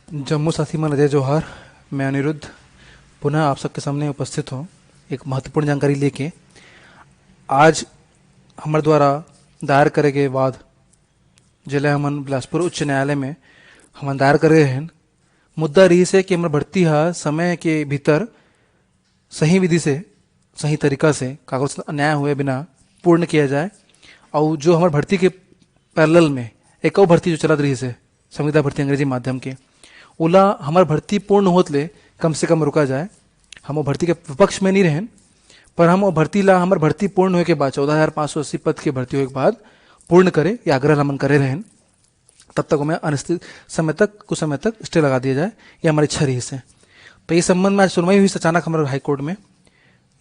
जम्मू साथी मन अजय जोहार। मैं अनिरुद्ध पुनः आप सबके सामने उपस्थित हूँ एक महत्वपूर्ण जानकारी लेके। आज हमारे द्वारा दायर करे गए वाद जिले हमन बिलासपुर उच्च न्यायालय में हम दायर करे हैं। मुद्दा रही से कि हमारे भर्ती हा समय के भीतर सही विधि से सही तरीका से कागज से अन्याय हुए बिना पूर्ण किया जाए। और जो हमारे भर्ती के पैरेलल में एक और भर्ती जो चलत रही से संविदा भर्ती अंग्रेजी माध्यम के ओला हमार भर्ती पूर्ण होत ले कम से कम रुका जाए। हम वो भर्ती के विपक्ष में नहीं रहें, पर हम वो भर्ती ला हमार भर्ती पूर्ण होने के बाद 14,580 पद के भर्ती होने के बाद पूर्ण करे या आग्रह हमन करे रहें। तब तक हमें अनिश्चित समय तक कुछ समय तक स्टे लगा दिया जाए, यह हमारी इच्छा रही से। तो इस संबंध में आज सुनवाई हुई अचानक हमारे हाईकोर्ट में।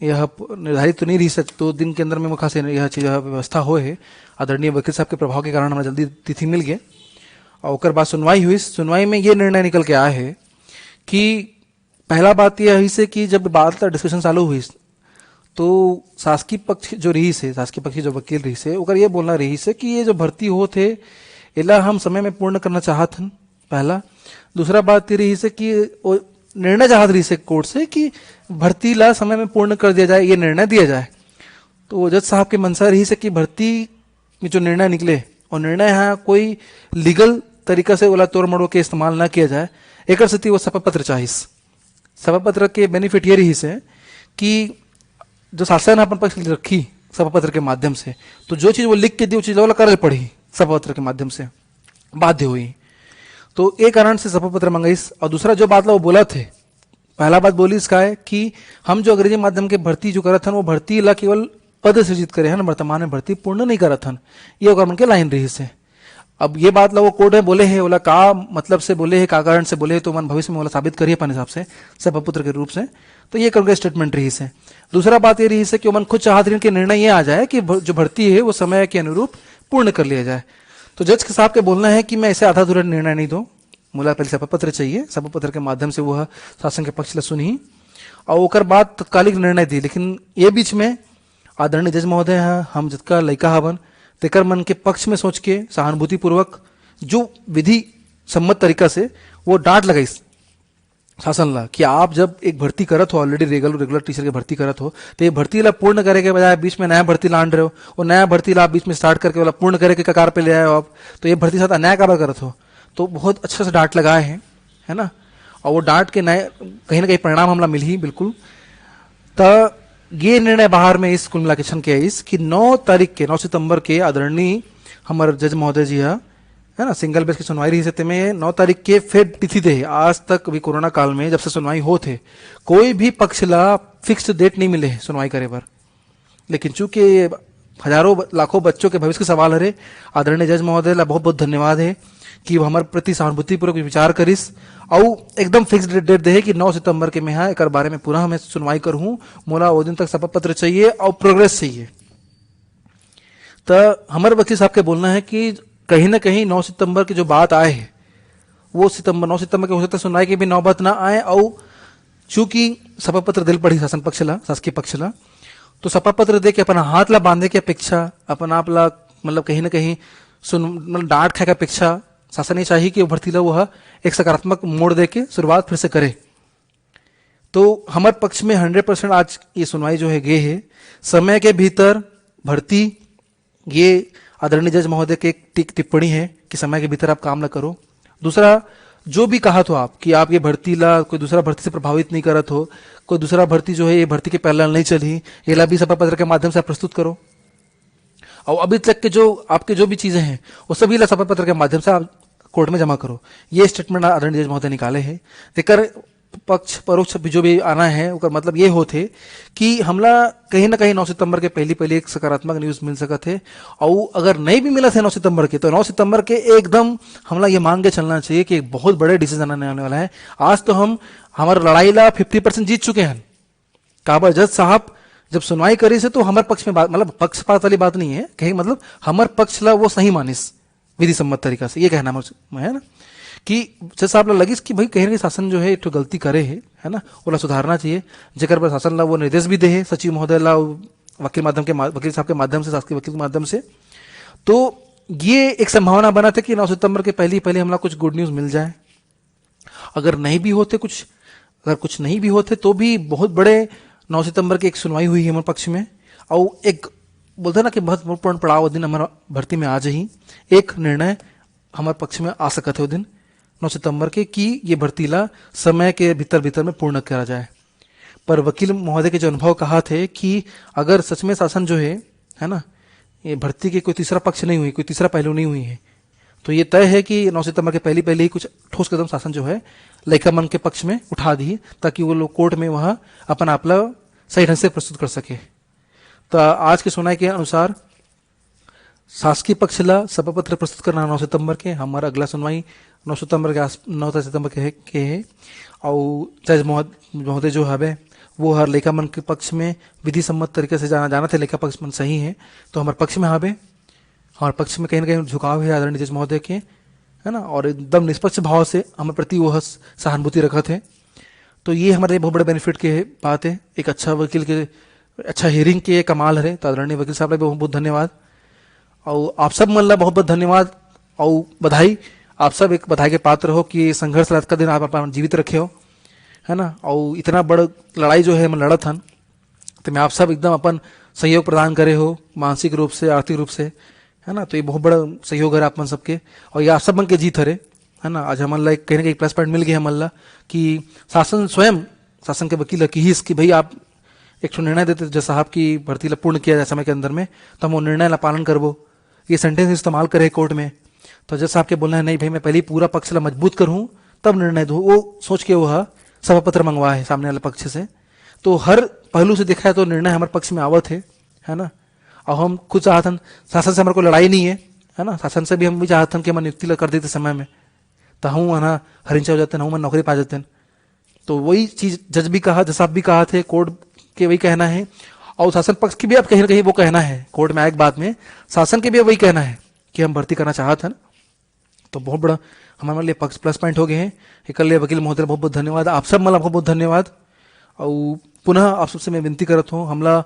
यह निर्धारित तो नहीं रही सच 2 दिन के अंदर में मुखा से यह चीज व्यवस्था हो है। आदरणीय वकील साहब के प्रभाव के कारण हमारा जल्दी तिथि मिल गए और बाद सुनवाई हुई। सुनवाई में ये निर्णय निकल के आया है कि पहला बात यह हुई से कि जब बात डिस्कशन चालू हुई तो शासकीय पक्ष जो रही से शासकीय पक्ष जो वकील रही से ओकर ये बोलना रही से कि ये जो भर्ती हो थे इला हम समय में पूर्ण करना चाहत हन पहला। दूसरा बात ये रही से कि निर्णय चाहत रही से कोर्ट से कि भर्ती ला समय में पूर्ण कर दिया जाए, ये निर्णय दिया जाए। तो जज साहब की मंशा रही से कि भर्ती में जो निर्णय निकले और निर्णय यहाँ कोई लीगल तरीका से ओला तोड़ मड़ोड़ के इस्तेमाल ना किया जाए। एक स्थिति वो शपथ पत्र चाहिए। शपथ पत्र के बेनिफिट ये रही से कि जो शासन अपन पक्ष रखी शपथ पत्र के माध्यम से, तो जो चीज वो लिख के दी वो चीज वाला कर पड़ी शपथ पत्र के माध्यम से बाध्य हुई। तो एक कारण से शपथ पत्र मंगाई। और दूसरा जो बात वो बोला थे, पहला बात बोली इसका है कि हम जो अंग्रेजी माध्यम के भर्ती जो करत हन वो भर्ती ला केवल पद सृजित करे हन, वर्तमान में भर्ती पूर्ण नहीं करत हन। ये ओकर मन के लाइन रही से। अब ये बात ला वो कोर्ट में बोले है, बोला का मतलब से बोले है, का कारण से बोले है, तो मन भविष्य में बोला साबित करिए अपने हिसाब से शपथ पत्र के रूप से। तो ये करके स्टेटमेंट रही से। दूसरा बात ये रही से कि मन खुद चाहत रही कि निर्णय ये आ जाए कि जो भर्ती है वो समय के अनुरूप पूर्ण कर लिया जाए। तो जज के साहब के बोलना है कि मैं ऐसे आधा अधूरा निर्णय नहीं दूं, मुला पहले शपथ पत्र चाहिए। शपथ पत्र के माध्यम से वह शासन के पक्ष ला सुनी और ओकर बाद तत्कालिक निर्णय दी। लेकिन ये बीच में आदरणीय जज महोदय हम जितका लड़का हवन तेकर मन के पक्ष में सोच के सहानुभूति पूर्वक जो विधि सम्मत तरीका से वो डांट लगाई शासन ला कि आप जब एक भर्ती करत हो, ऑलरेडी रेगुलर टीचर के भर्ती करत हो, तो ये भर्ती ला पूर्ण करे के बजाय बीच में नया भर्ती लान रहे हो और नया भर्ती ला आप बीच में स्टार्ट करके वाला पूर्ण करे के कगार पे ले आए हो आप, तो ये भर्ती साथ अन्याय काबर करत हो। तो बहुत अच्छा से डांट लगाए हैं, है ना। और वो डांट के नए कहीं ना कहीं परिणाम हमला मिल ही बिल्कुल। तो ये निर्णय बाहर में इस कुल मिलाकेशन के इस कि 9 सितंबर के आदरणीय हमारे जज महोदय जी है ना सिंगल बेंच की सुनवाई रही से में 9 तारीख के फिर तिथि दे। आज तक अभी कोरोना काल में जब से सुनवाई हो थे कोई भी पक्ष ला फिक्स्ड डेट नहीं मिले सुनवाई करे पर। लेकिन चूंकि हजारों लाखों बच्चों के भविष्य के सवाल है, आदरणीय जज महोदय ला बहुत बहुत धन्यवाद है कि वो हमारे प्रति सहानुभूति पूर्वक विचार करिस और एकदम फिक्स डेट दे कि 9 सितंबर के मैं एक बारे में पूरा मैं सुनवाई कर हूं। मोला वो दिन तक शपथ पत्र चाहिए और प्रोग्रेस चाहिए। तो हमारे वकील साहब के बोलना है कि कहीं ना कहीं 9 सितंबर की जो बात आए है वो 9 सितंबर के हो सकता है सुनवाई की भी नौबत ना आए। और चूंकि शपथ पत्र दिल पड़ी शासन पक्ष ला शासकीय पक्ष ला, तो शपथ पत्र दे के अपना हाथ ला बांधे के अपेक्षा अपन आप ला मतलब कहीं ना कहीं मतलब डांट खाए के अपेक्षा शासन ये चाहिए कि भर्ती ला वह एक सकारात्मक मोड़ दे के शुरुआत फिर से करे। तो हमारे पक्ष में 100% आज ये सुनवाई जो है गे है समय के भीतर भर्ती। ये आदरणीय जज महोदय के एक टिप्पणी है कि समय के भीतर आप काम ना करो। दूसरा जो भी कहा तो आप कि आप ये भर्ती ला कोई दूसरा भर्ती से प्रभावित नहीं करत हो, कोई दूसरा भर्ती जो है ये भर्ती के पैरेलल नहीं चली, ये ला भी शपथ पत्र के माध्यम से आप प्रस्तुत करो। और अभी तक के जो आपके जो भी चीजें हैं वो सभी ला शपथ पत्र के माध्यम से आप कोर्ट में जमा करो। ये स्टेटमेंट आदरणीय जज महोदय निकाले हैं। देकर पक्ष परोक्ष जो भी आना है उसका मतलब ये होते कि हमला कहीं ना कहीं 9 सितंबर के पहली एक सकारात्मक न्यूज मिल सका थे। और अगर नहीं भी मिला था 9 सितंबर के, तो 9 सितंबर के एकदम हमला ये मांग के चलना चाहिए कि एक बहुत बड़े डिसीजन आने वाला है। आज तो हम हमारे लड़ाई ला 50% जीत चुके हैं। काबर जज साहब जब सुनवाई करी से तो हमारे पक्ष में बात मतलब पक्षपात वाली बात नहीं है, कहीं मतलब हमारे पक्ष ला वो सही मानिस विधि सम्मत तरीका से, ये कहना है ना कि जज साहब ला लगी कि भाई कहीं ना कहीं शासन जो है एक गलती करे है ना, वो सुधारना चाहिए। जेकर पर शासन ला वो निर्देश भी दे है सचिव महोदय ला वकील साहब के माध्यम से शासकीय वकील के माध्यम से। तो ये एक संभावना बना था कि 9 सितंबर के पहले हमला कुछ गुड न्यूज मिल जाए। अगर नहीं भी होते कुछ, अगर कुछ नहीं भी होते तो भी बहुत बड़े 9 सितंबर की एक सुनवाई हुई है हमारे पक्ष में, और एक बोलते ना कि महत्वपूर्ण पड़ाव दिन हमारा भर्ती में आज ही एक निर्णय हमारे पक्ष में आ सकते हो दिन 9 सितंबर के कि ये भर्ती ला समय के भीतर भीतर में पूर्ण करा जाए। पर वकील महोदय के जो अनुभव कहा थे कि अगर सच में शासन जो है ना, ये भर्ती के कोई तीसरा पक्ष नहीं हुई, कोई तीसरा पहलू नहीं हुई है, तो ये तय है कि 9 सितंबर के पहले ही कुछ ठोस कदम शासन जो है लड़का मन के पक्ष में उठा दी, ताकि वो लोग कोर्ट में वह अपन आपला सही ढंग से प्रस्तुत कर सके। तो आज के सुनाई के अनुसार शासकीय पक्ष ला सभा पत्र प्रस्तुत करना 9 सितंबर के, हमारा अगला सुनवाई 9 सितंबर के 9 सितंबर के है। और जज महोदय जो हवे वो हर लेखा मन के पक्ष में विधि सम्मत तरीके से जाना थे, लेखा पक्ष मन सही है तो हमारे पक्ष में हवे, हमारे पक्ष में कहीं ना कहीं झुकाव है आदरणीय जज महोदय के, है ना, और एकदम निष्पक्ष भाव से हमारे प्रति वो सहानुभूति रखा थे। तो ये हमारे बहुत बड़े बेनिफिट के बात है, एक अच्छा वकील के अच्छा हियरिंग के कमाल है। तो आदरणीय वकील साहब बहुत बहुत धन्यवाद, और आप सब मन ला बहुत बहुत धन्यवाद और बधाई। आप सब एक बधाई के पात्र हो कि संघर्ष रात का दिन आप अपना जीवित रखे हो, है ना, और इतना बड़ लड़ाई जो है हम लड़त हन, तो मैं आप सब एकदम अपन सहयोग प्रदान करे हो मानसिक रूप से, आर्थिक रूप से, है ना। तो ये बहुत बड़ा सहयोग है आप मन सबके, और ये आप सब मन के जीत हरे, है ना। आज हमन ला कहीं ना कहीं प्लस पॉइंट मिल गया हमन ला कि शासन स्वयं, शासन के वकील की हिस्स कि भाई आप एक निर्णय देते जज साहब की भर्ती ला पूर्ण किया जाए समय के अंदर में, तो हम वो निर्णय ला पालन करबो, ये सेंटेंस इस्तेमाल करे कोर्ट में। तो जज साहब के बोलना है नहीं भाई मैं पहले पूरा पक्ष ला मजबूत करूँ तब निर्णय दूँ, वो सोच के वो सभा पत्र मंगवा है सामने वाले पक्ष से। तो हर पहलू से देखा है तो निर्णय हमारे पक्ष में आवत है ना। और हम खुद चाहतन शासन से हमारे को लड़ाई नहीं है ना, शासन से भी हम भी चाहतन कि हम नियुक्ति कर देते समय में, तो हूँ है ना हरिंचा हो जाते हैं, हूँ नौकरी पा जाते हैं। तो वही चीज जज भी कहा, जज साहब भी कहा थे, कोर्ट के वही कहना है, और शासन पक्ष की भी अब कहीं ना कहीं वो कहना है, कोर्ट में आए बात में शासन के भी वही कहना है कि हम भर्ती करना चाहते हैं। तो बहुत बड़ा हमारे लिए पक्ष प्लस पॉइंट हो गए हैं। एक वकील महोदय बहुत बहुत धन्यवाद, आप सब मला बहुत बहुत धन्यवाद। और पुनः आप सबसे मैं विनती करत हूँ, हमला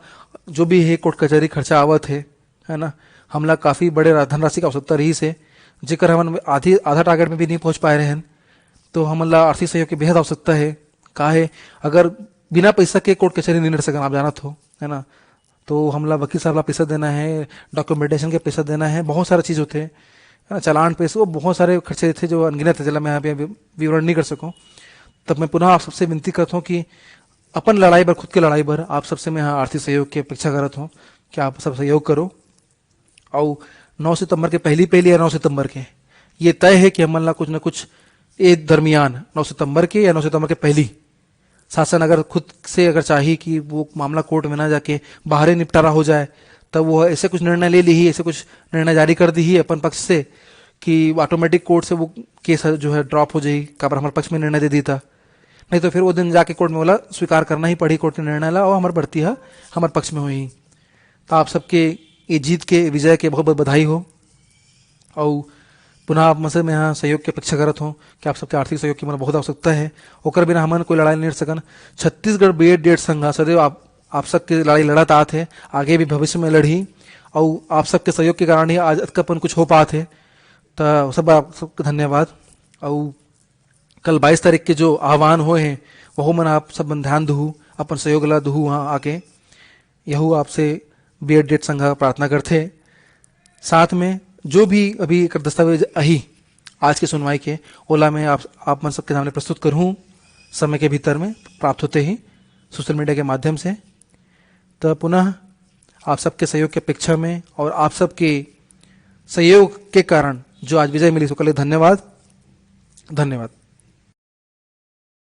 जो भी है कोर्ट कचहरी खर्चा आवत है ना, हमला काफ़ी बड़े धनराशि की आवश्यकता रही से, जेकर हम आधा टारगेट में भी नहीं पहुँच पाए रहे हैं, तो हमला आर्थिक सहयोग की बेहद आवश्यकता है। का है अगर बिना पैसा के कोर्ट कचहरी नहीं लड़ सकन, आप जानत हो, है ना। तो हमला वकील साहब ला पैसा देना है, डॉक्यूमेंटेशन के पैसा देना है, बहुत सारे चीज़ होते हैं, चालान पैसे, वो बहुत सारे खर्चे थे जो अनगिनत है, चला मैं यहाँ पे विवरण नहीं कर सकूँ। तब मैं पुनः आप सबसे विनती करता हूँ कि अपन लड़ाई पर, खुद की लड़ाई पर आप सबसे मैं यहाँ आर्थिक सहयोग की अपेक्षा करता हूँ कि आप सब सहयोग करो। और 9 सितंबर के पहली या 9 सितंबर के ये तय है कि हमला कुछ न कुछ एक दरमियान 9 सितंबर के या 9 सितंबर के पहली शासन अगर खुद से अगर चाहिए कि वो मामला कोर्ट में ना जाके बाहर ही निपटारा हो जाए, तब वो ऐसे कुछ निर्णय ले ली ही, ऐसे कुछ निर्णय जारी कर दी ही अपन पक्ष से कि ऑटोमेटिक कोर्ट से वो केस जो है ड्रॉप हो जाएगी, काबर हमारे पक्ष में निर्णय दे दी था। नहीं तो फिर वो दिन जाके कोर्ट में बोला स्वीकार करना ही पड़ी कोर्ट के निर्णय ला, और हमारी बढ़ती है हमारे पक्ष में हुई। तो आप सबके ये जीत के, विजय के बहुत बहुत बधाई हो। और पुनः आप मुझसे मैं यहाँ सहयोग की अपेक्षा करत हूँ कि आप सबके आर्थिक सहयोग की मन बहुत आवश्यकता है, ओकर बिना हमन कोई लड़ाई नहीं लड़ सकन। छत्तीसगढ़ B.Ed संघ सदैव आप सबके लड़ाई लड़त आते हैं, आगे भी भविष्य में लड़ी, और आप सबके सहयोग के कारण ही आज अपन कुछ हो पाते। तो सब आप सबको धन्यवाद। और कल 22 तारीख के जो आह्वान हुए हैं वह मन आप सब मन ध्यान दू, अपन सहयोग ला दू वहाँ आके, यहू आपसे B.Ed संघ प्रार्थना करते। साथ में जो भी अभी एक दस्तावेज अही आज की सुनवाई के ओला में आप मन सबके सामने प्रस्तुत करूँ समय के भीतर में प्राप्त होते ही सोशल मीडिया के माध्यम से। तो पुनः आप सबके सहयोग की अपेक्षा में और आप सबके सहयोग के कारण जो आज विजय मिली, उसके लिए धन्यवाद।